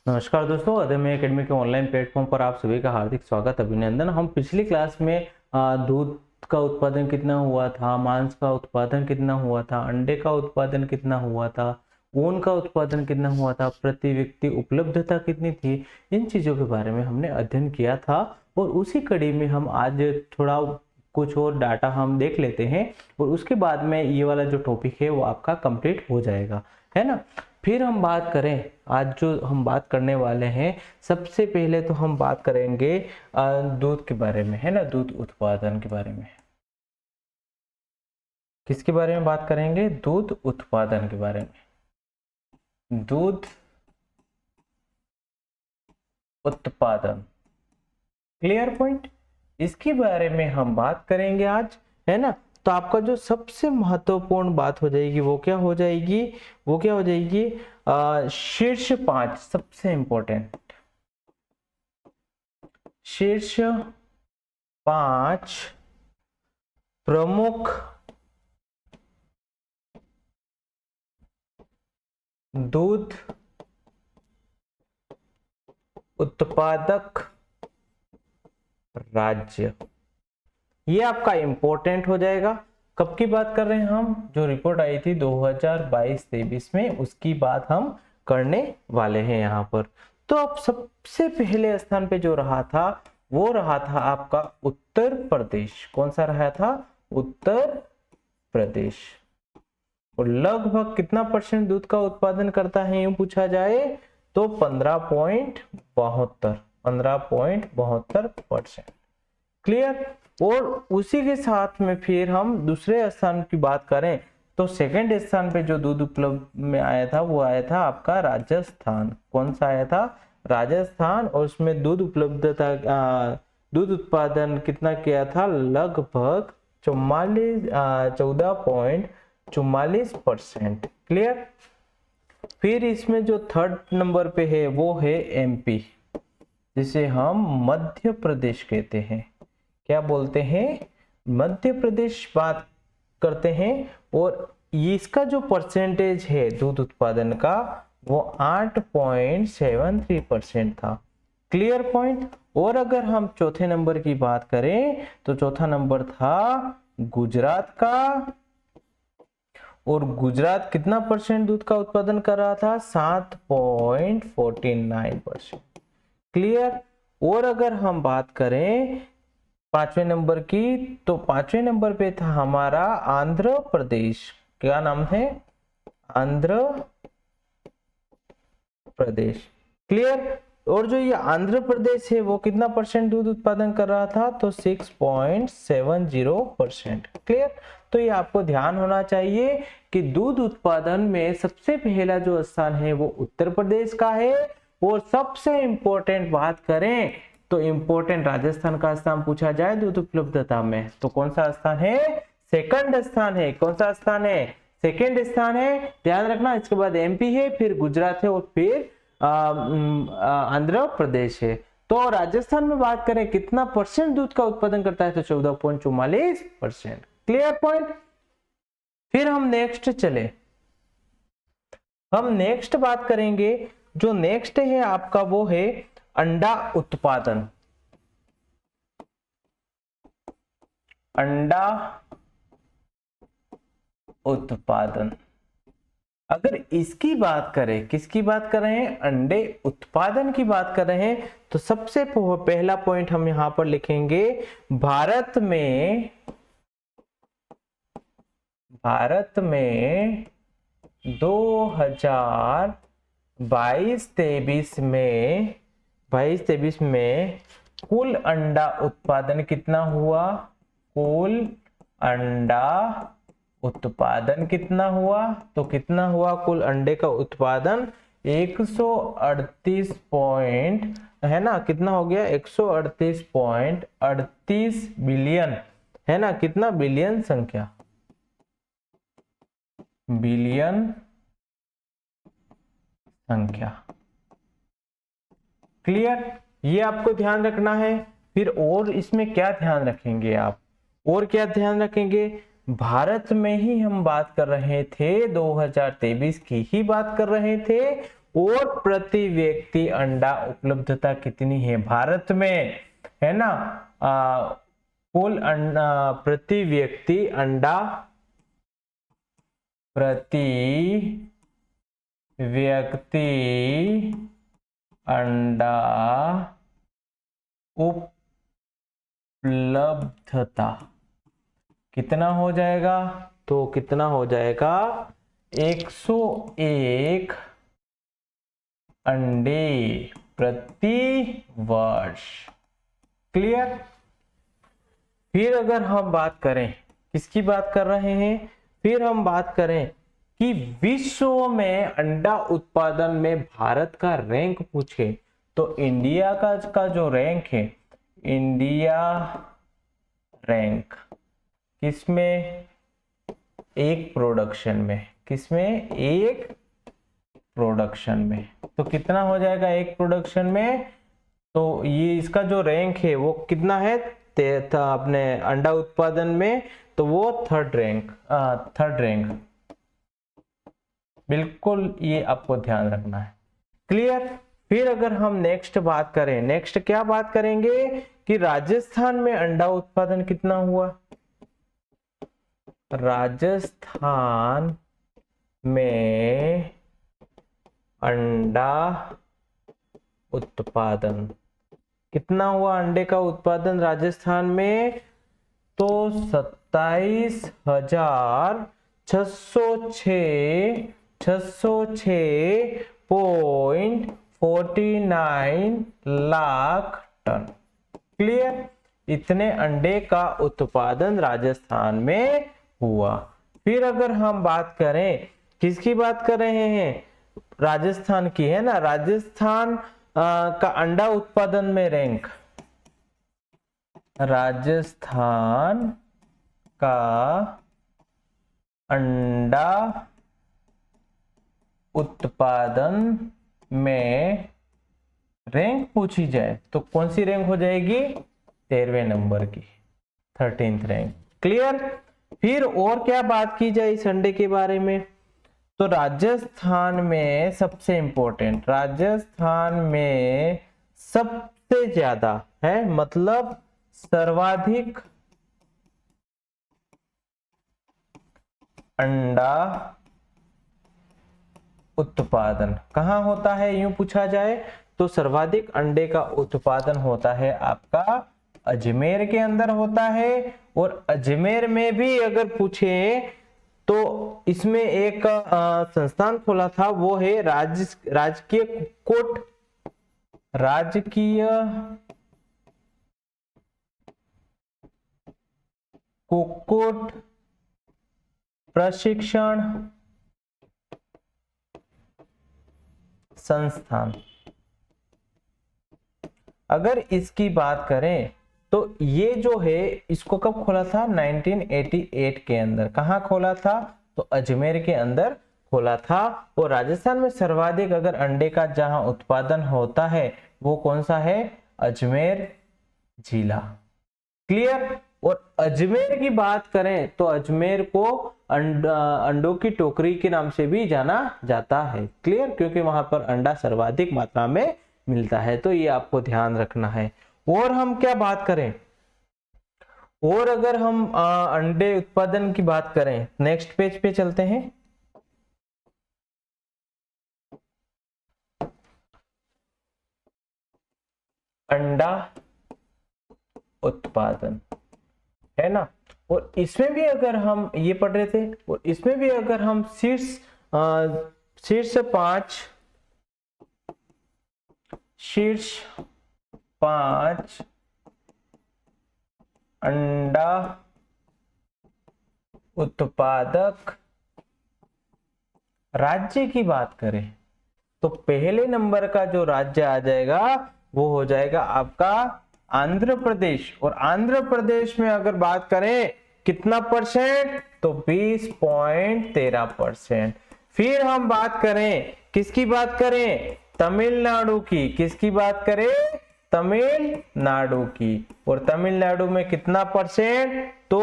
नमस्कार दोस्तों, अदम्य एकेडमी के ऑनलाइन प्लेटफॉर्म पर आप सभी का हार्दिक स्वागत अभिनंदन। हम पिछली क्लास में दूध का उत्पादन कितना हुआ था, मांस का उत्पादन कितना हुआ था, अंडे का उत्पादन कितना हुआ था, ऊन का उत्पादन कितना हुआ था, प्रति व्यक्ति उपलब्धता कितनी थी, इन चीज़ों के बारे में हमने अध्ययन किया था। और उसी कड़ी में हम आज थोड़ा कुछ और डाटा हम देख लेते हैं और उसके बाद में ये वाला जो टॉपिक है वो आपका कंप्लीट हो जाएगा, है ना। फिर हम बात करें, आज जो हम बात करने वाले हैं, सबसे पहले तो हम बात करेंगे दूध के बारे में, है ना। दूध उत्पादन के बारे में, किसके बारे में बात करेंगे? दूध उत्पादन के बारे में। दूध उत्पादन, क्लियर पॉइंट, इसके बारे में हम बात करेंगे आज, है ना। तो आपका जो सबसे महत्वपूर्ण बात हो जाएगी वो क्या हो जाएगी? वो क्या हो जाएगी? शीर्ष 5 सबसे इंपॉर्टेंट, शीर्ष 5 प्रमुख दूध उत्पादक राज्य, ये आपका इंपॉर्टेंट हो जाएगा। कब की बात कर रहे हैं हम? जो रिपोर्ट आई थी 2022-23 में, उसकी बात हम करने वाले हैं यहाँ पर। तो अब सबसे पहले स्थान पे जो रहा था वो रहा था आपका उत्तर प्रदेश। कौन सा रहा था? उत्तर प्रदेश। और लगभग कितना परसेंट दूध का उत्पादन करता है यूं पूछा जाए तो 15.72%। क्लियर। और उसी के साथ में फिर हम दूसरे स्थान की बात करें तो सेकंड स्थान पे जो दूध उपलब्ध में आया था वो आया था आपका राजस्थान। कौन सा आया था? राजस्थान। और उसमें दूध उपलब्धता, दूध उत्पादन कितना किया था? लगभग 14.44%। क्लियर। फिर इसमें जो थर्ड नंबर पे है वो है एमपी, जिसे हम मध्य प्रदेश कहते हैं। क्या बोलते हैं? मध्य प्रदेश बात करते हैं। और इसका जो परसेंटेज है दूध उत्पादन का वो 8.73% था। Clear point. और अगर हम चौथे नंबर की बात करें तो चौथा नंबर था गुजरात का। और गुजरात कितना परसेंट दूध का उत्पादन कर रहा था? 7.49%। क्लियर। और अगर हम बात करें पांचवें नंबर की तो पांचवें नंबर पे था हमारा आंध्र प्रदेश। क्या नाम है? आंध्र प्रदेश। क्लियर। और जो ये आंध्र प्रदेश है वो कितना परसेंट दूध उत्पादन कर रहा था? तो 6.70%। क्लियर। तो ये आपको ध्यान होना चाहिए कि दूध उत्पादन में सबसे पहला जो स्थान है वो उत्तर प्रदेश का है। और सबसे इंपॉर्टेंट बात करें तो इंपॉर्टेंट राजस्थान का स्थान पूछा जाए दूध उपलब्धता में तो कौन सा स्थान है? सेकंड स्थान है। कौन सा स्थान है? सेकंड स्थान है। ध्यान रखना। इसके बाद एमपी है, फिर गुजरात है और फिर आंध्र प्रदेश है। तो राजस्थान में बात करें कितना परसेंट दूध का उत्पादन करता है तो 14.44%। Clear point. फिर हम नेक्स्ट चले, हम नेक्स्ट बात करेंगे। जो नेक्स्ट है आपका वो है अंडा उत्पादन। अंडा उत्पादन, अगर इसकी बात करें, किसकी बात कर रहे हैं? अंडे उत्पादन की बात कर रहे हैं। तो सबसे पहला पॉइंट हम यहां पर लिखेंगे, भारत में 2022-23 में कुल अंडा उत्पादन कितना हुआ? कुल अंडा उत्पादन कितना हुआ? तो कितना हुआ कुल अंडे का उत्पादन? 138 पॉइंट, है ना, कितना हो गया? 138.38 बिलियन, है ना। कितना? बिलियन संख्या, बिलियन संख्या। क्लियर। ये आपको ध्यान रखना है। फिर और इसमें क्या ध्यान रखेंगे आप? और क्या ध्यान रखेंगे? भारत में ही हम बात कर रहे थे, 2023 की ही बात कर रहे थे। और प्रति व्यक्ति अंडा उपलब्धता कितनी है भारत में, है ना। कुल प्रति व्यक्ति अंडा, प्रति व्यक्ति अंडा उपलब्धता कितना हो जाएगा, तो कितना हो जाएगा 101 अंडे प्रति वर्ष। क्लियर। फिर अगर हम बात करें, किसकी बात कर रहे हैं, फिर हम बात करें कि विश्व में अंडा उत्पादन में भारत का रैंक पूछे तो इंडिया का जो रैंक है, इंडिया रैंक किसमें, एक प्रोडक्शन में, किसमें, एक प्रोडक्शन में। तो कितना हो जाएगा एक प्रोडक्शन में, तो ये इसका जो रैंक है वो कितना है, अपने अंडा उत्पादन में, तो वो थर्ड रैंक, बिल्कुल ये आपको ध्यान रखना है। क्लियर। फिर अगर हम नेक्स्ट बात करें, नेक्स्ट क्या बात करेंगे कि राजस्थान में अंडा उत्पादन कितना हुआ, राजस्थान में अंडा उत्पादन कितना हुआ, अंडे का उत्पादन राजस्थान में, तो 606.49 लाख टन। क्लियर। इतने अंडे का उत्पादन राजस्थान में हुआ। फिर अगर हम बात करें, किसकी बात कर रहे हैं, राजस्थान की, है ना। राजस्थान का अंडा उत्पादन में रैंक, राजस्थान का अंडा उत्पादन में रैंक पूछी जाए तो कौन सी रैंक हो जाएगी, 13वें नंबर की, 13th रैंक। क्लियर। फिर और क्या बात की जाए इस अंडे के बारे में, तो राजस्थान में सबसे इंपॉर्टेंट, राजस्थान में सबसे ज्यादा है, मतलब सर्वाधिक अंडा उत्पादन कहाँ होता है, यूं पूछा जाए तो सर्वाधिक अंडे का उत्पादन होता है आपका अजमेर के अंदर होता है। और अजमेर में भी अगर पूछे तो इसमें एक संस्थान खोला था, वो है राजकीय कुक्कुट प्रशिक्षण संस्थान। अगर इसकी बात करें तो ये जो है इसको कब खोला था, 1988 के अंदर। कहाँ खोला था, तो अजमेर के अंदर खोला था। और राजस्थान में सर्वाधिक अगर अंडे का जहां उत्पादन होता है वो कौन सा है, अजमेर जिला। क्लियर। और अजमेर की बात करें तो अजमेर को अंडों की टोकरी के नाम से भी जाना जाता है। क्लियर। क्योंकि वहां पर अंडा सर्वाधिक मात्रा में मिलता है, तो ये आपको ध्यान रखना है। और हम क्या बात करें, और अगर हम अंडे उत्पादन की बात करें, नेक्स्ट पेज पे चलते हैं। अंडा उत्पादन, है ना। और इसमें भी अगर हम ये पढ़ रहे थे, और इसमें भी अगर हम शीर्ष पांच अंडा उत्पादक राज्य की बात करें तो पहले नंबर का जो राज्य आ जाएगा वो हो जाएगा आपका आंध्र प्रदेश। और आंध्र प्रदेश में अगर बात करें कितना परसेंट, तो 20.13%। फिर हम बात करें, किसकी बात करें, तमिलनाडु की। किसकी बात करें, तमिलनाडु की। और तमिलनाडु में कितना परसेंट, तो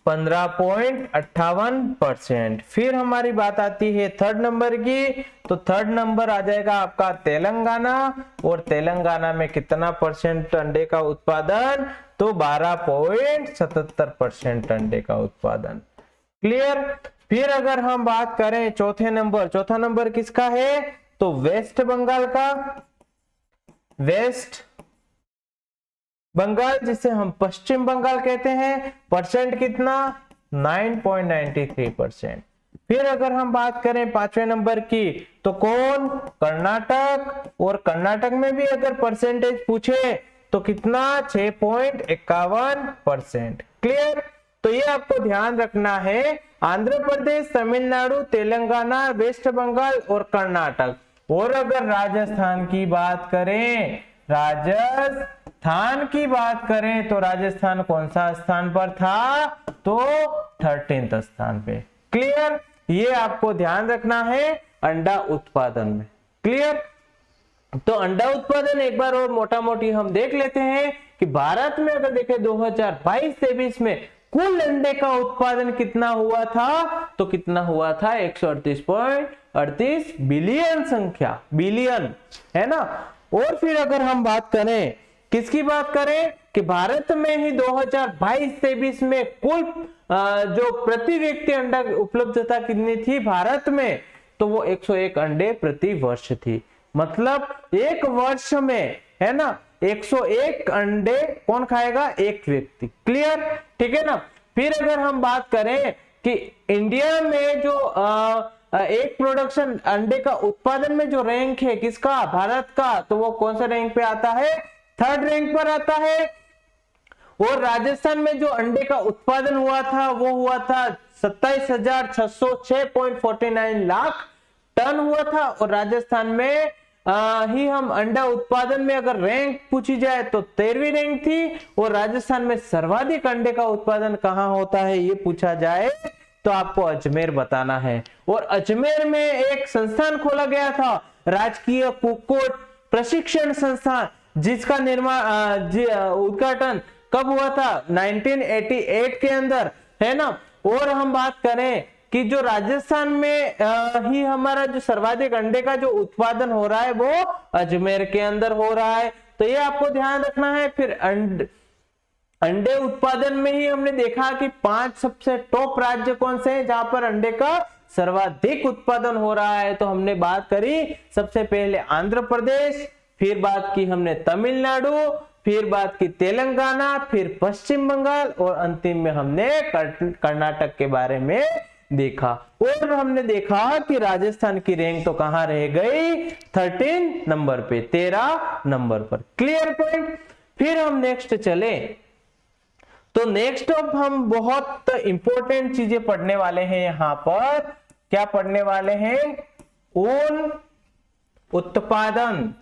15.58%। फिर हमारी बात आती है थर्ड नंबर की, तो थर्ड नंबर आ जाएगा आपका तेलंगाना, और तेलंगाना में कितना परसेंट अंडे का उत्पादन, तो 12.77% अंडे का उत्पादन। क्लियर। फिर अगर हम बात करें चौथा नंबर किसका है, तो वेस्ट बंगाल का। वेस्ट बंगाल जिसे हम पश्चिम बंगाल कहते हैं, परसेंट कितना, 9.93%। फिर अगर हम बात करें पांचवें नंबर की, तो कौन, कर्नाटक, और कर्नाटक में भी अगर परसेंटेज पूछे तो कितना, 6.51%। क्लियर। तो ये आपको ध्यान रखना है, आंध्र प्रदेश, तमिलनाडु, तेलंगाना, वेस्ट बंगाल और कर्नाटक। और अगर राजस्थान की बात करें तो राजस्थान कौन सा स्थान पर था, तो 13th स्थान पे। क्लियर। ये आपको ध्यान रखना है अंडा उत्पादन में। क्लियर। तो अंडा उत्पादन एक बार और मोटा मोटी हम देख लेते हैं कि भारत में अगर देखें 2022-23 में कुल अंडे का उत्पादन कितना हुआ था, तो कितना हुआ था, 138.38 बिलियन संख्या, बिलियन है ना। और फिर अगर हम बात करें, किसकी बात करें, कि भारत में ही 2022-23 में कुल जो प्रति व्यक्ति अंडा उपलब्धता कितनी थी भारत में, तो वो 101 अंडे प्रति वर्ष थी। मतलब एक वर्ष में, है ना, 101 अंडे कौन खाएगा, एक व्यक्ति। क्लियर। ठीक है ना। फिर अगर हम बात करें कि इंडिया में जो एक प्रोडक्शन अंडे का उत्पादन में जो रैंक है किसका, भारत का, तो वो कौन सा रैंक पे आता है, थर्ड रैंक पर आता है। और राजस्थान में जो अंडे का उत्पादन हुआ था वो हुआ था 27,606.49 लाख टन हुआ था। और राजस्थान में ही हम अंडा उत्पादन में अगर रैंक पूछी जाए तो 13वीं रैंक थी। और राजस्थान में सर्वाधिक अंडे का उत्पादन कहां होता है ये पूछा जाए तो आपको अजमेर बताना है। और अजमेर में एक संस्थान खोला गया था, राजकीय कुक्कुट प्रशिक्षण संस्थान, जिसका उद्घाटन कब हुआ था, 1988 के अंदर, है ना। और हम बात करें कि जो राजस्थान में ही हमारा जो सर्वाधिक अंडे का जो उत्पादन हो रहा है वो अजमेर के अंदर हो रहा है, तो ये आपको ध्यान रखना है। फिर अंडे उत्पादन में ही हमने देखा कि 5 सबसे टॉप राज्य कौन से हैं जहां पर अंडे का सर्वाधिक उत्पादन हो रहा है। तो हमने बात करी सबसे पहले आंध्र प्रदेश, फिर बात की हमने तमिलनाडु, फिर बात की तेलंगाना, फिर पश्चिम बंगाल, और अंतिम में हमने कर्नाटक के बारे में देखा। और हमने देखा कि राजस्थान की रैंक तो कहां रह गई, 13 नंबर पे, 13 नंबर पर। Clear point. फिर हम नेक्स्ट चले, तो नेक्स्ट अब हम बहुत इंपॉर्टेंट चीजें पढ़ने वाले हैं। यहां पर क्या पढ़ने वाले हैं, ऊन उत्पादन,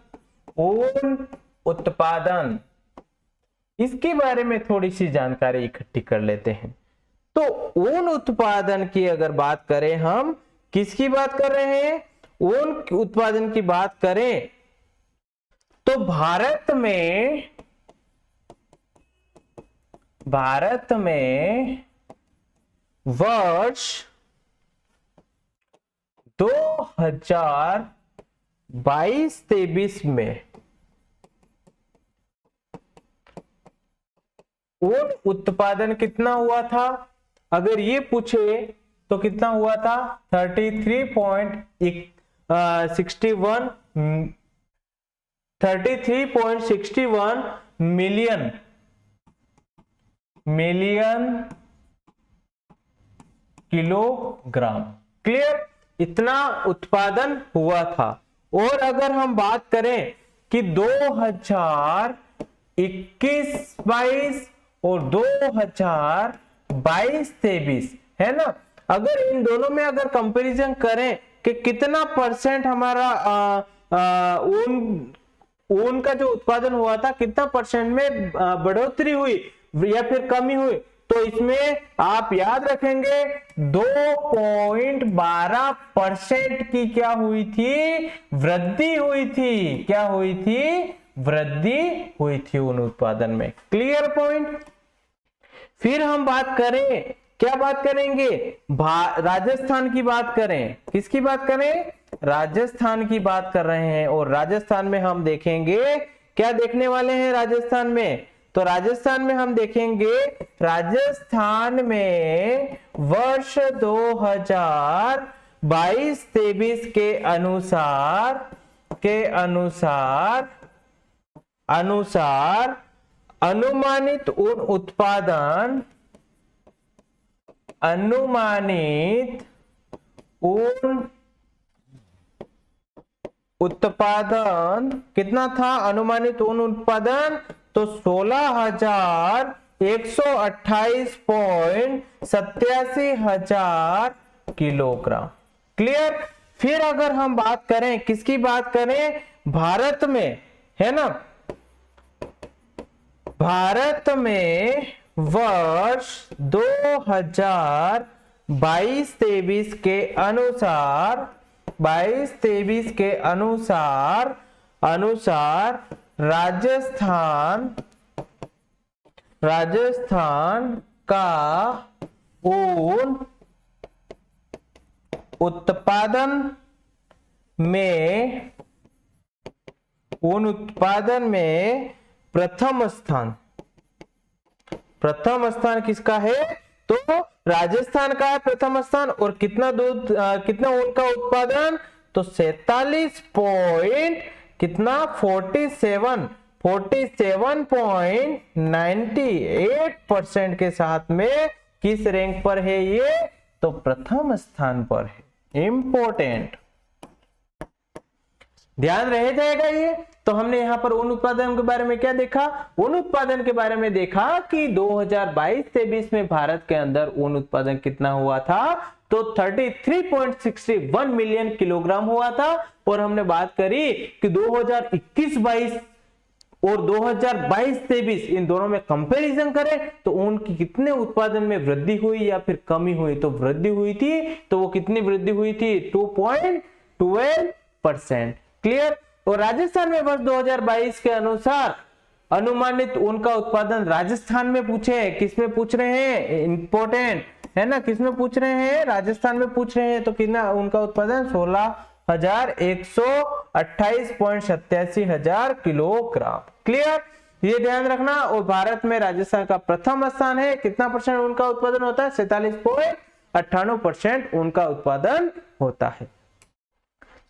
ऊन उत्पादन, इसके बारे में थोड़ी सी जानकारी इकट्ठी कर लेते हैं। तो ऊन उत्पादन की अगर बात करें, हम किसकी बात कर रहे हैं, ऊन उत्पादन की बात करें तो भारत में वर्ष 2022-23 में ऊन उत्पादन कितना हुआ था, अगर ये पूछे तो कितना हुआ था, 33.61 मिलियन किलोग्राम। क्लियर। इतना उत्पादन हुआ था। और अगर हम बात करें कि 2021-22 और 2022-23 है ना, अगर इन दोनों में अगर कंपैरिजन करें कि कितना परसेंट हमारा ऊन का जो उत्पादन हुआ था कितना परसेंट में बढ़ोतरी हुई या फिर कमी हुई, तो इसमें आप याद रखेंगे 2.12% की क्या हुई थी, वृद्धि हुई थी। क्या हुई थी, वृद्धि हुई थी ऊन उत्पादन में। Clear point. फिर हम बात करें क्या बात करेंगे? राजस्थान की बात करें। किसकी बात करें? राजस्थान की बात कर रहे हैं। और राजस्थान में हम देखेंगे, क्या देखने वाले हैं राजस्थान में? तो राजस्थान में हम देखेंगे, राजस्थान में वर्ष 2022-23 के अनुसार अनुमानित ऊन उत्पादन कितना था? अनुमानित ऊन उत्पादन तो 16,128.87 हजार किलोग्राम। क्लियर? फिर अगर हम बात करें, किसकी बात करें? भारत में, है ना, भारत में वर्ष 2022-23 के अनुसार राजस्थान का ऊन उत्पादन में प्रथम स्थान किसका है? तो राजस्थान का है प्रथम स्थान। और कितना ऊन का उत्पादन? तो 47.98% के साथ में किस रैंक पर है ये? तो प्रथम स्थान पर है। इंपॉर्टेंट, ध्यान रह जाएगा ये। तो हमने यहाँ पर ऊन उत्पादन के बारे में क्या देखा? ऊन उत्पादन के बारे में देखा कि 2022-23 में भारत के अंदर ऊन उत्पादन कितना हुआ था? तो 33.61 मिलियन किलोग्राम हुआ था। और हमने बात करी कि 2021-22 और 2022-23 इन दोनों में कंपैरिजन करें तो ऊन की कितने उत्पादन में वृद्धि हुई या फिर कमी हुई? तो वृद्धि हुई थी। तो वो कितनी वृद्धि हुई थी? 2.12%। क्लियर? और राजस्थान में वर्ष 2022 के अनुसार अनुमानित ऊन का उत्पादन राजस्थान में पूछे हैं। किस में पूछ रहे हैं? इंपॉर्टेंट है ना, किस में पूछ रहे हैं? राजस्थान में पूछ रहे हैं। तो कितना उनका उत्पादन? 16,128.87 हजार किलोग्राम। क्लियर? ये ध्यान रखना। और भारत में राजस्थान का प्रथम स्थान है। कितना परसेंट उनका उत्पादन होता है? 47.98% उनका उत्पादन होता है।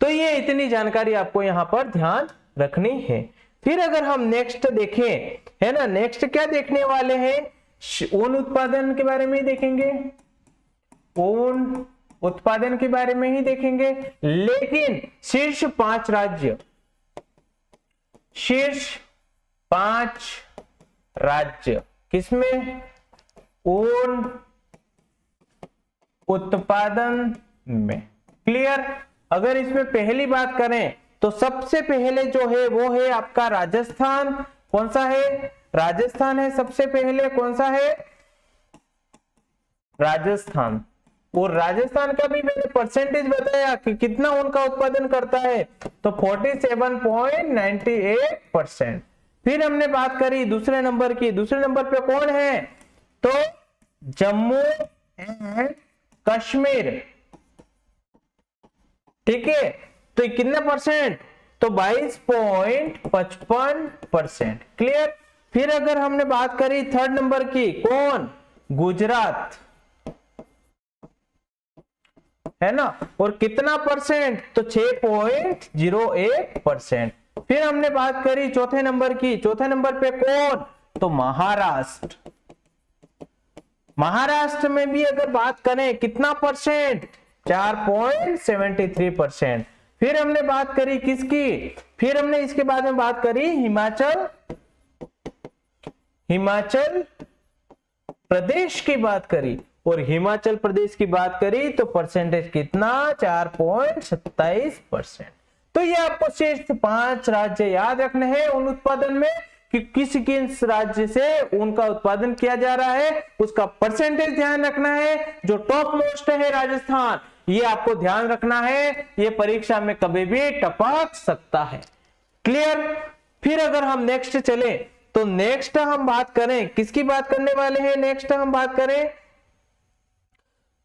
तो ये इतनी जानकारी आपको यहां पर ध्यान रखनी है। फिर अगर हम नेक्स्ट देखें, है ना, नेक्स्ट क्या देखने वाले हैं? ऊन उत्पादन के बारे में ही देखेंगे। ऊन उत्पादन के बारे में ही देखेंगे, लेकिन शीर्ष 5 राज्य किसमें? ऊन उत्पादन में। क्लियर? अगर इसमें पहली बात करें तो सबसे पहले जो है वो है आपका राजस्थान। कौन सा है? राजस्थान है सबसे पहले। कौन सा है? राजस्थान। और राजस्थान का भी मैंने परसेंटेज बताया कि कितना उनका उत्पादन करता है, तो 47.98%। फिर हमने बात करी दूसरे नंबर की। दूसरे नंबर पे कौन है? तो जम्मू एंड कश्मीर। ठीक है, तो कितने परसेंट? तो 22.55%। क्लियर? फिर अगर हमने बात करी थर्ड नंबर की, कौन? गुजरात, है ना। और कितना परसेंट? तो 6.08%। फिर हमने बात करी चौथे नंबर की। चौथे नंबर पे कौन? तो महाराष्ट्र। महाराष्ट्र में भी अगर बात करें कितना परसेंट? 4.73%। फिर हमने बात करी किसकी? फिर हमने इसके बाद में बात करी हिमाचल प्रदेश की बात करी। और हिमाचल प्रदेश की बात करी तो परसेंटेज कितना? 4.27%। तो ये आपको शेष 5 राज्य याद रखने हैं उन उत्पादन में कि किस राज्य से उनका उत्पादन किया जा रहा है, उसका परसेंटेज ध्यान रखना है। जो टॉप मोस्ट है राजस्थान, ये आपको ध्यान रखना है। ये परीक्षा में कभी भी टपक सकता है। क्लियर? फिर अगर हम नेक्स्ट चले तो नेक्स्ट हम बात करें, किसकी बात करने वाले हैं? नेक्स्ट हम बात करें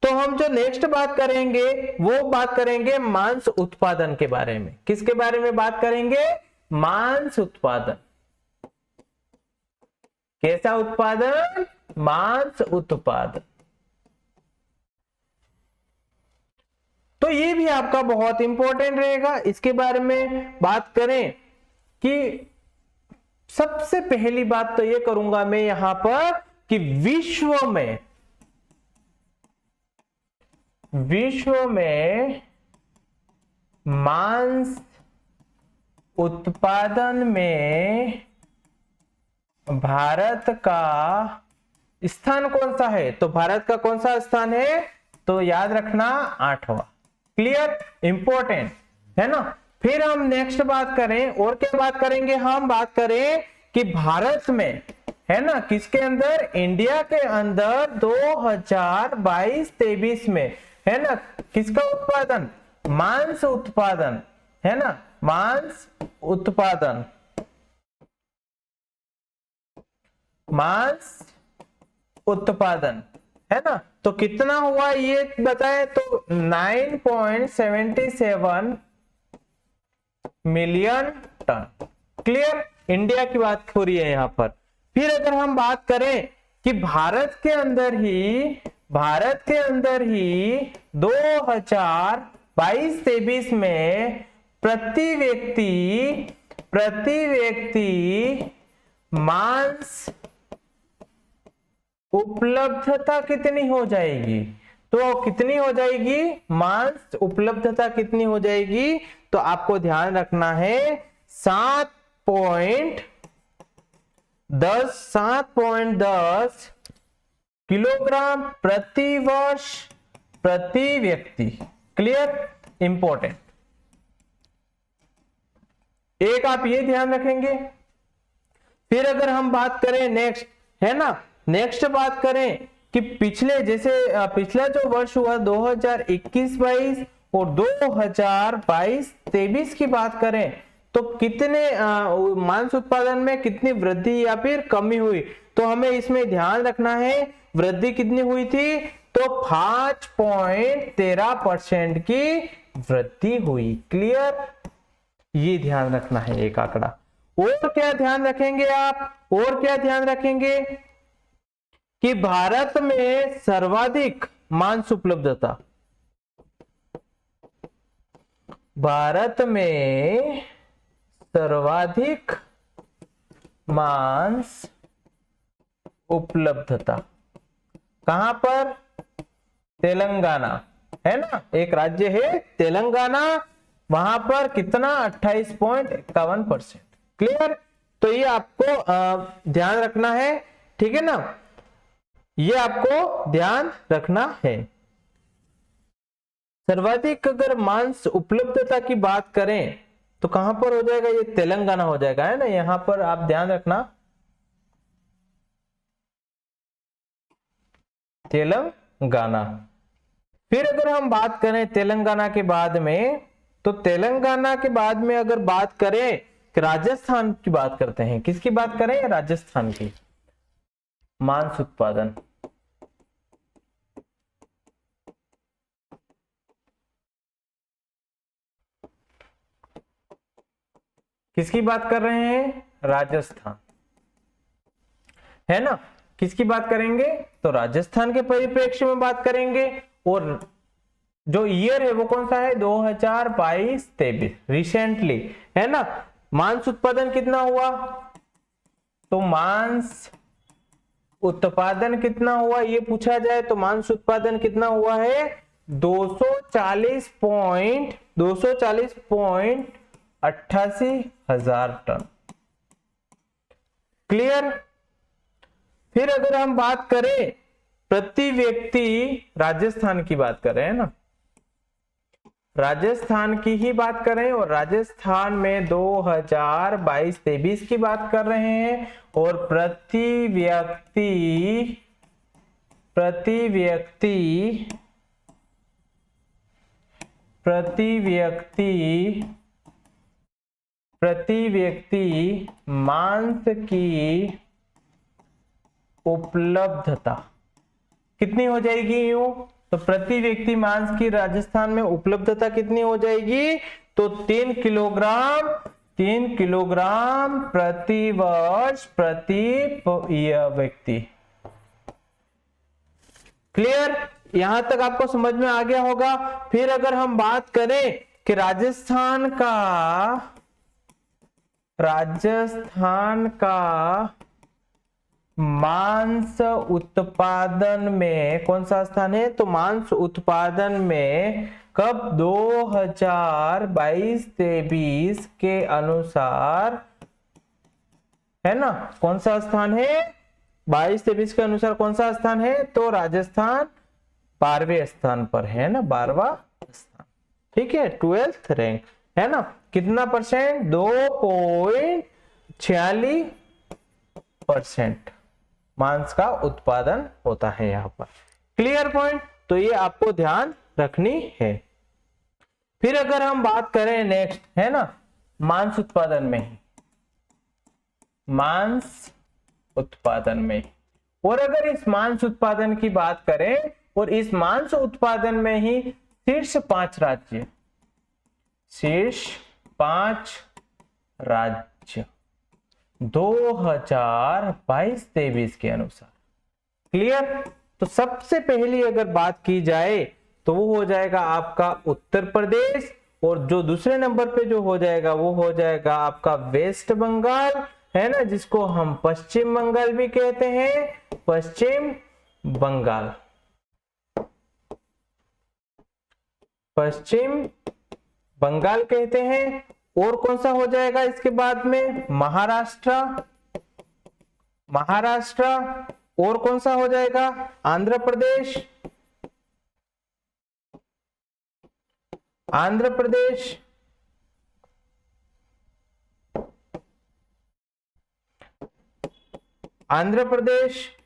तो हम जो नेक्स्ट बात करेंगे वो बात करेंगे मांस उत्पादन के बारे में। किसके बारे में बात करेंगे? मांस उत्पादन। कैसा उत्पादन? मांस उत्पादन। तो ये भी आपका बहुत इंपॉर्टेंट रहेगा। इसके बारे में बात करें कि सबसे पहली बात तो ये करूंगा मैं यहां पर कि विश्व में मांस उत्पादन में भारत का स्थान कौन सा है? तो भारत का कौन सा स्थान है? तो याद रखना 8वां। क्लियर? इंपॉर्टेंट है ना। फिर हम नेक्स्ट बात करें, और क्या बात करेंगे? हम बात करें कि भारत में है ना, किसके अंदर? इंडिया के अंदर 2022-23 में है ना, किसका उत्पादन? मांस उत्पादन है ना, मांस उत्पादन। मांस उत्पादन है ना। तो कितना हुआ ये बताए? तो 9.77 मिलियन टन। क्लियर? इंडिया की बात हो रही है यहां पर। फिर अगर हम बात करें कि भारत के अंदर ही 2022-23 में प्रति व्यक्ति मांस उपलब्धता कितनी हो जाएगी? तो कितनी हो जाएगी? मांस उपलब्धता कितनी हो जाएगी? तो आपको ध्यान रखना है 7.10 किलोग्राम प्रति वर्ष प्रति व्यक्ति। क्लियर? इंपॉर्टेंट। एक आप ये ध्यान रखेंगे। फिर अगर हम बात करें नेक्स्ट, है ना, नेक्स्ट बात करें कि पिछला जो वर्ष हुआ 2021-22 और 2022-23 की बात करें तो कितने मांस उत्पादन में कितनी वृद्धि या फिर कमी हुई? तो हमें इसमें ध्यान रखना है वृद्धि कितनी हुई थी? तो 5.13% की वृद्धि हुई। क्लियर? ये ध्यान रखना है एक आंकड़ा। और क्या ध्यान रखेंगे आप? और क्या ध्यान रखेंगे कि भारत में सर्वाधिक मांस उपलब्धता, भारत में सर्वाधिक मांस उपलब्धता कहां पर? तेलंगाना है ना, एक राज्य है तेलंगाना, वहां पर कितना? 28.51%। क्लियर? तो ये आपको ध्यान रखना है। ठीक है ना, ये आपको ध्यान रखना है। सर्वाधिक अगर मांस उपलब्धता की बात करें तो कहां पर हो जाएगा? ये तेलंगाना हो जाएगा, है ना। यहां पर आप ध्यान रखना, तेलंगाना। फिर अगर हम बात करें तेलंगाना के बाद में, तो तेलंगाना के बाद में अगर बात करें कि राजस्थान की बात करते हैं। किसकी बात करें? राजस्थान की। मांस उत्पादन, किसकी बात कर रहे हैं? राजस्थान, है ना। किसकी बात करेंगे? तो राजस्थान के परिप्रेक्ष्य में बात करेंगे। और जो ईयर है वो कौन सा है? 2022-23, रिसेंटली, है ना। मांस उत्पादन कितना हुआ? तो मांस उत्पादन कितना हुआ ये पूछा जाए तो मांस उत्पादन कितना हुआ है? 240.88 हजार टन। क्लियर? फिर अगर हम बात करें प्रति व्यक्ति, राजस्थान की बात करें, है ना, राजस्थान की ही बात करें, और राजस्थान में 2022-23 की बात कर रहे हैं, और प्रति व्यक्ति मांस की उपलब्धता कितनी हो जाएगी? यूं तो तो प्रति व्यक्ति मांस की राजस्थान में उपलब्धता कितनी हो जाएगी? तो 3 किलोग्राम प्रति वर्ष प्रति व्यक्ति। क्लियर? यहां तक आपको समझ में आ गया होगा। फिर अगर हम बात करें कि राजस्थान का मांस उत्पादन में कौन सा स्थान है? तो मांस उत्पादन में कब 2022-23 के अनुसार, है ना, कौन सा स्थान है? 22-23 के अनुसार कौन सा स्थान है? तो राजस्थान 12वें स्थान पर है ना, 12वां स्थान। ठीक है, 12th रैंक है ना। कितना परसेंट? 2.46% मांस का उत्पादन होता है यहाँ पर। Clear point? तो ये आपको ध्यान रखनी है। फिर अगर हम बात करें नेक्स्ट, है ना, मांस उत्पादन में, मांस उत्पादन में, और अगर इस मांस उत्पादन की बात करें और इस मांस उत्पादन में ही शीर्ष 5 राज्य 2022-23 के अनुसार। क्लियर? तो सबसे पहली अगर बात की जाए तो वो हो जाएगा आपका उत्तर प्रदेश, और जो दूसरे नंबर पे जो हो जाएगा वो हो जाएगा आपका वेस्ट बंगाल, है ना, जिसको हम पश्चिम बंगाल भी कहते हैं, पश्चिम बंगाल कहते हैं। और कौन सा हो जाएगा इसके बाद में? महाराष्ट्र, और कौन सा हो जाएगा? आंध्र प्रदेश,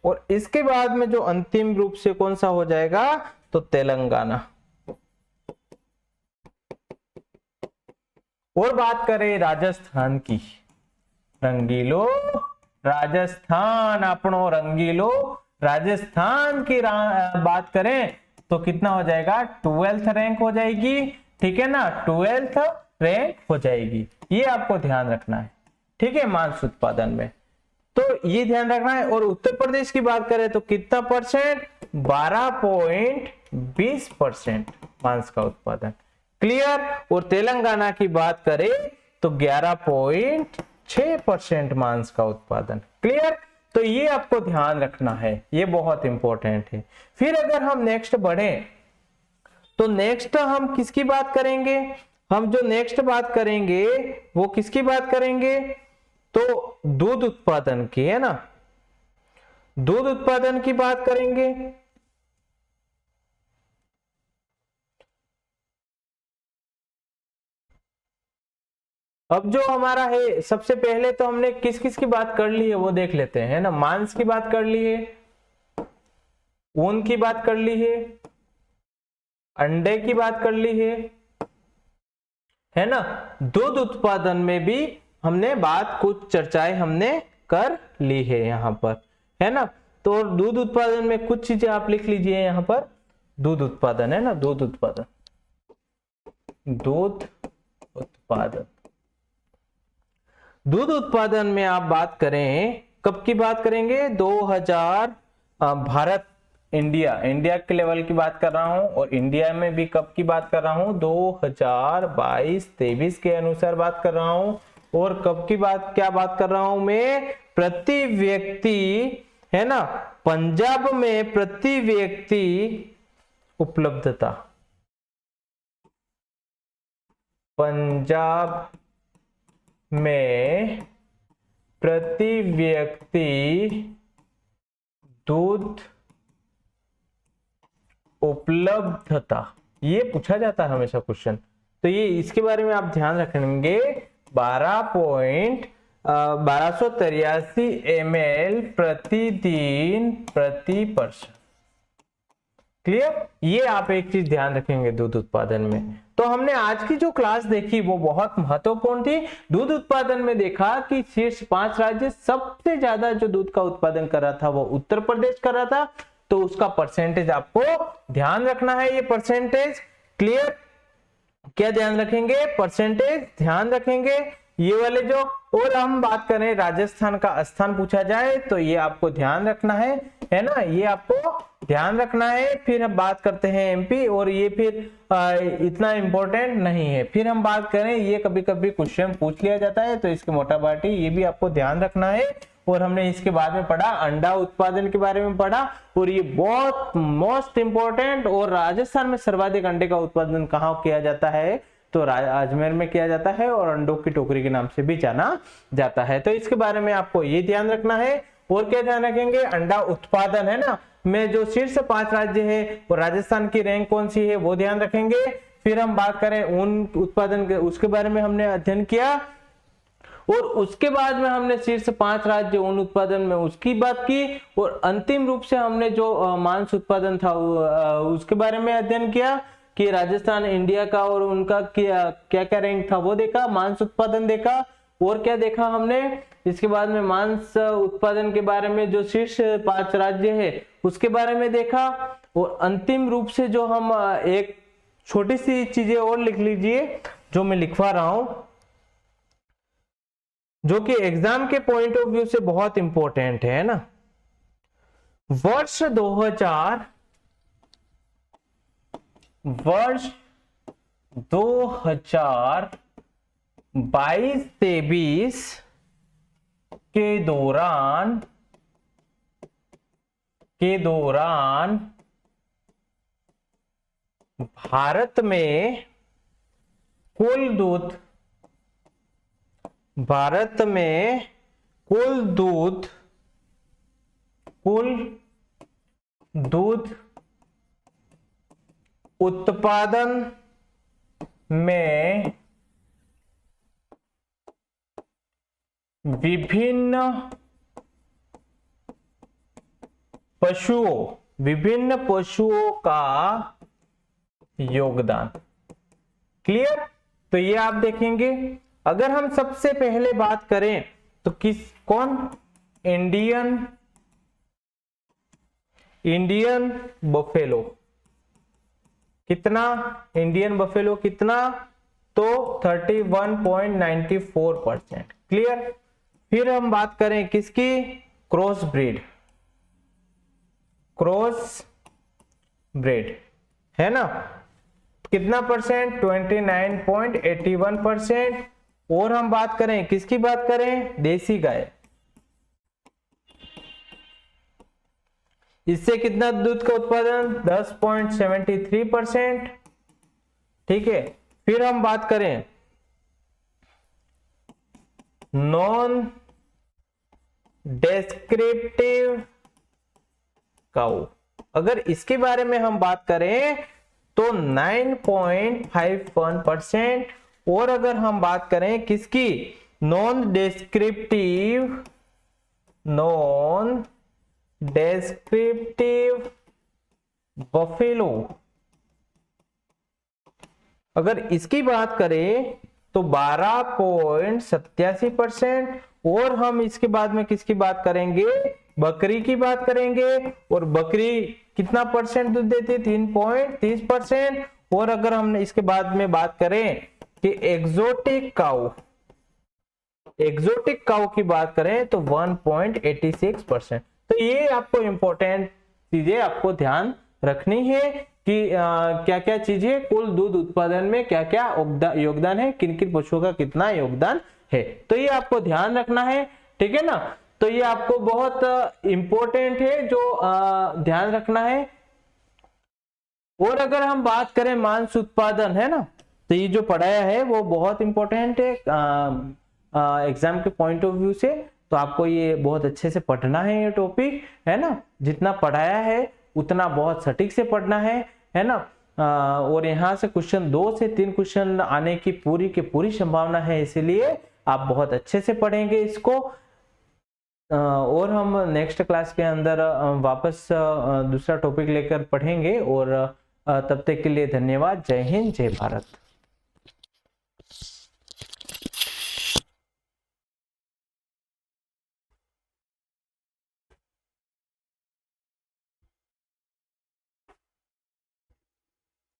और इसके बाद में जो अंतिम रूप से कौन सा हो जाएगा? तो तेलंगाना। और बात करें राजस्थान की, रंगीलो राजस्थान, अपनो रंगीलो राजस्थान की बात करें तो कितना हो जाएगा? 12th रैंक हो जाएगी। ठीक है ना, 12th रैंक हो जाएगी। ये आपको ध्यान रखना है। ठीक है, मांस उत्पादन में तो ये ध्यान रखना है। और उत्तर प्रदेश की बात करें तो कितना परसेंट? 12.20% मांस का उत्पादन। क्लियर? और तेलंगाना की बात करें तो 11.6% मांस का उत्पादन। क्लियर? तो ये आपको ध्यान रखना है, ये बहुत इंपॉर्टेंट है। फिर अगर हम नेक्स्ट बढ़े तो नेक्स्ट हम किसकी बात करेंगे? हम जो नेक्स्ट बात करेंगे वो किसकी बात करेंगे? तो दूध उत्पादन की, है ना, दूध उत्पादन की बात करेंगे। अब जो हमारा है, सबसे पहले तो हमने किस किस की बात कर ली है वो देख लेते हैं, है ना। मांस की बात कर ली है, ऊन की बात कर ली है, अंडे की बात कर ली है ना। दूध उत्पादन में भी हमने कुछ चर्चाएं हमने कर ली है यहाँ पर, है ना। तो दूध उत्पादन में कुछ चीजें आप लिख लीजिए यहाँ पर। दूध उत्पादन, है ना, दूध उत्पादन दूध उत्पादन में आप बात करें, कब की बात करेंगे? 2000 भारत इंडिया के लेवल की बात कर रहा हूं, और इंडिया में भी कब की बात कर रहा हूं? 2022-23 के अनुसार बात कर रहा हूं। और कब की बात, क्या बात कर रहा हूं मैं? प्रति व्यक्ति, है ना, पंजाब में प्रति व्यक्ति उपलब्धता, पंजाब में प्रति व्यक्ति दूध उपलब्धता, ये पूछा जाता है हमेशा क्वेश्चन, तो ये इसके बारे में आप ध्यान रखेंगे। 1283 ml प्रतिदिन प्रति पर्सन। क्लियर? ये आप एक चीज ध्यान रखेंगे दूध उत्पादन में। तो हमने आज की जो क्लास देखी वो बहुत महत्वपूर्ण थी। दूध उत्पादन में देखा कि शीर्ष 5 राज्य, सबसे ज्यादा जो दूध का उत्पादन कर रहा था वो उत्तर प्रदेश कर रहा था। तो उसका परसेंटेज आपको ध्यान रखना है। ये परसेंटेज क्लियर, क्या ध्यान रखेंगे, परसेंटेज ध्यान रखेंगे ये वाले जो। और हम बात करें राजस्थान का स्थान पूछा जाए तो ये आपको ध्यान रखना है ना, ये आपको ध्यान रखना है। फिर हम बात करते हैं एमपी, और ये फिर इतना इंपॉर्टेंट नहीं है। फिर हम बात करें, ये कभी कभी क्वेश्चन पूछ लिया जाता है तो इसके मोटा बाटी ये भी आपको ध्यान रखना है। और हमने इसके बाद में पढ़ा अंडा उत्पादन के बारे में पढ़ा, और ये बहुत मोस्ट इंपॉर्टेंट। और राजस्थान में सर्वाधिक अंडे का उत्पादन कहाँ किया जाता है, तो अजमेर में किया जाता है, और अंडों की टोकरी के नाम से भी जाना जाता है। तो इसके बारे में आपको ये ध्यान रखना है। और क्या ध्यान रखेंगे, अंडा उत्पादन है ना में जो शीर्ष 5 राज्य है और राजस्थान की रैंक कौन सी है वो ध्यान रखेंगे। फिर हम बात करें ऊन उत्पादन के, उसके बारे में हमने अध्ययन किया, और उसके बाद में हमने शीर्ष 5 राज्य ऊन उत्पादन में उसकी बात की, और अंतिम रूप से हमने जो मांस उत्पादन था उसके बारे में अध्ययन किया कि राजस्थान इंडिया का और उनका क्या क्या रैंक था वो देखा, मांस उत्पादन देखा। और क्या देखा हमने, इसके बाद में मांस उत्पादन के बारे में जो शीर्ष 5 राज्य है उसके बारे में देखा। और अंतिम रूप से जो हम एक छोटी सी चीजें और लिख लीजिए जो मैं लिखवा रहा हूं, जो कि एग्जाम के पॉइंट ऑफ व्यू से बहुत इंपॉर्टेंट है ना। वर्ष 2022-23 के दौरान भारत में कुल दूध उत्पादन में विभिन्न पशुओं का योगदान। क्लियर, तो ये आप देखेंगे। अगर हम सबसे पहले बात करें तो कौन, इंडियन बफेलो कितना, इंडियन बफेलो कितना, तो 31.94%। क्लियर, फिर हम बात करें किसकी, क्रॉस ब्रीड है ना, कितना परसेंट, 29.81%। और हम बात करें किसकी बात करें, देसी गाय, इससे कितना दूध का उत्पादन, 10.73%। ठीक है, फिर हम बात करें नॉन डेस्क्रिप्टिव काऊ, अगर इसके बारे में हम बात करें तो 9.51%। और अगर हम बात करें किसकी, नॉन डेस्क्रिप्टिव बफेलो, अगर इसकी बात करें तो 12.87%। और हम इसके बाद में किसकी बात करेंगे, बकरी की बात करेंगे, और बकरी कितना परसेंट दूध देती है, 3.30%। और अगर हमने इसके बाद में बात करें कि एग्जोटिक काऊ की बात करें तो 1.86%। तो ये आपको इंपॉर्टेंट चीजें आपको ध्यान रखनी है कि क्या क्या चीजें कुल दूध उत्पादन में क्या क्या योगदान है, किन किन पशुओं का कितना योगदान है, तो ये आपको ध्यान रखना है। ठीक है ना, तो ये आपको बहुत इंपॉर्टेंट है जो ध्यान रखना है। और अगर हम बात करें मांस उत्पादन है ना, तो ये जो पढ़ाया है वो बहुत इंपॉर्टेंट है एग्जाम के पॉइंट ऑफ व्यू से। तो आपको ये बहुत अच्छे से पढ़ना है, ये टॉपिक है ना, जितना पढ़ाया है उतना बहुत सटीक से पढ़ना है ना। और यहाँ से क्वेश्चन 2 से 3 क्वेश्चन आने की पूरी संभावना है, इसीलिए आप बहुत अच्छे से पढ़ेंगे इसको। और हम नेक्स्ट क्लास के अंदर वापस दूसरा टॉपिक लेकर पढ़ेंगे। और तब तक के लिए धन्यवाद। जय हिंद, जय भारत।